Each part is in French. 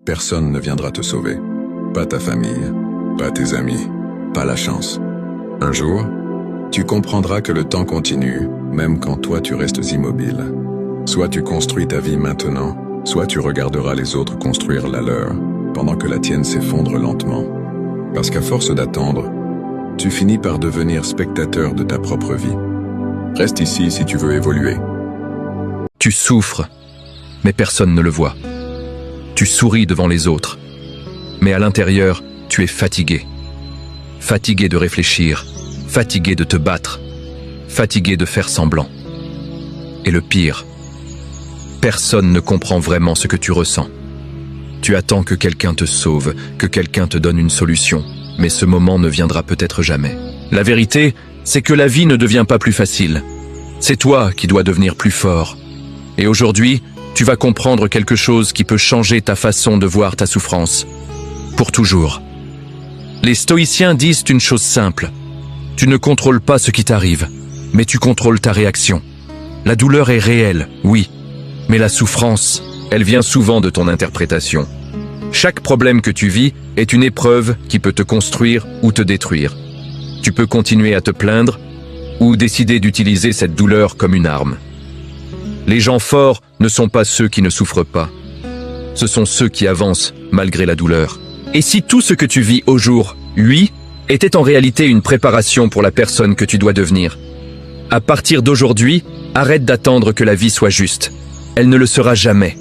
Personne ne viendra te sauver. Pas ta famille, pas tes amis, pas la chance. Un jour, tu comprendras que le temps continue, même quand toi tu restes immobile. Soit tu construis ta vie maintenant, soit tu regarderas les autres construire la leur, pendant que la tienne s'effondre lentement. Parce qu'à force d'attendre, tu finis par devenir spectateur de ta propre vie. Reste ici si tu veux évoluer. Tu souffres, mais personne ne le voit. Tu souris devant les autres, mais à l'intérieur, tu es fatigué. Fatigué de réfléchir, fatigué de te battre, fatigué de faire semblant. Et le pire, personne ne comprend vraiment ce que tu ressens. Tu attends que quelqu'un te sauve, que quelqu'un te donne une solution, mais ce moment ne viendra peut-être jamais. La vérité, c'est que la vie ne devient pas plus facile. C'est toi qui dois devenir plus fort. Et aujourd'hui, tu vas comprendre quelque chose qui peut changer ta façon de voir ta souffrance. Pour toujours. Les stoïciens disent une chose simple. Tu ne contrôles pas ce qui t'arrive, mais tu contrôles ta réaction. La douleur est réelle, oui, mais la souffrance, elle vient souvent de ton interprétation. Chaque problème que tu vis est une épreuve qui peut te construire ou te détruire. Tu peux continuer à te plaindre ou décider d'utiliser cette douleur comme une arme. Les gens forts ne sont pas ceux qui ne souffrent pas. Ce sont ceux qui avancent malgré la douleur. Et si tout ce que tu vis aujourd'hui était en réalité une préparation pour la personne que tu dois devenir? À partir d'aujourd'hui, arrête d'attendre que la vie soit juste. Elle ne le sera jamais.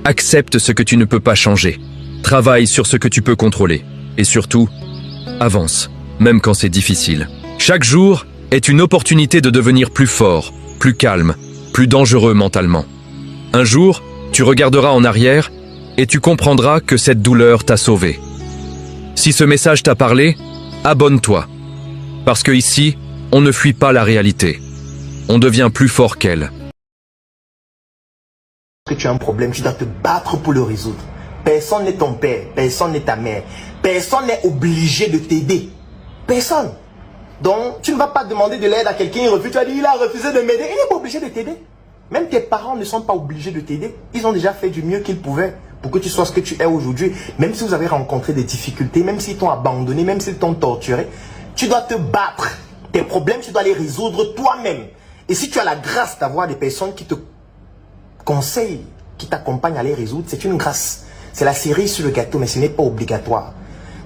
Accepte ce que tu ne peux pas changer. Travaille sur ce que tu peux contrôler. Et surtout, avance, même quand c'est difficile. Chaque jour est une opportunité de devenir plus fort, plus calme, plus dangereux mentalement. Un jour, tu regarderas en arrière et tu comprendras que cette douleur t'a sauvé. Si ce message t'a parlé, abonne-toi. Parce que ici, on ne fuit pas la réalité. On devient plus fort qu'elle. Que tu as un problème, tu dois te battre pour le résoudre. Personne n'est ton père, personne n'est ta mère. Personne n'est obligé de t'aider. Personne. Donc, tu ne vas pas demander de l'aide à quelqu'un, il refuse, tu vas dire, il a refusé de m'aider. Il n'est pas obligé de t'aider. Même tes parents ne sont pas obligés de t'aider. Ils ont déjà fait du mieux qu'ils pouvaient pour que tu sois ce que tu es aujourd'hui. Même si vous avez rencontré des difficultés, même s'ils t'ont abandonné, même s'ils t'ont torturé, tu dois te battre. Tes problèmes, tu dois les résoudre toi-même. Et si tu as la grâce d'avoir des personnes qui te conseillent, qui t'accompagnent à les résoudre, c'est une grâce. C'est la cerise sur le gâteau, mais ce n'est pas obligatoire.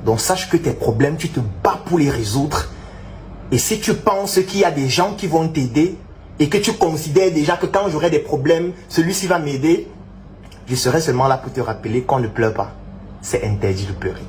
Donc sache que tes problèmes, tu te bats pour les résoudre. Et si tu penses qu'il y a des gens qui vont t'aider et que tu considères déjà que quand j'aurai des problèmes, celui-ci va m'aider, je serai seulement là pour te rappeler qu'on ne pleure pas. C'est interdit de pleurer.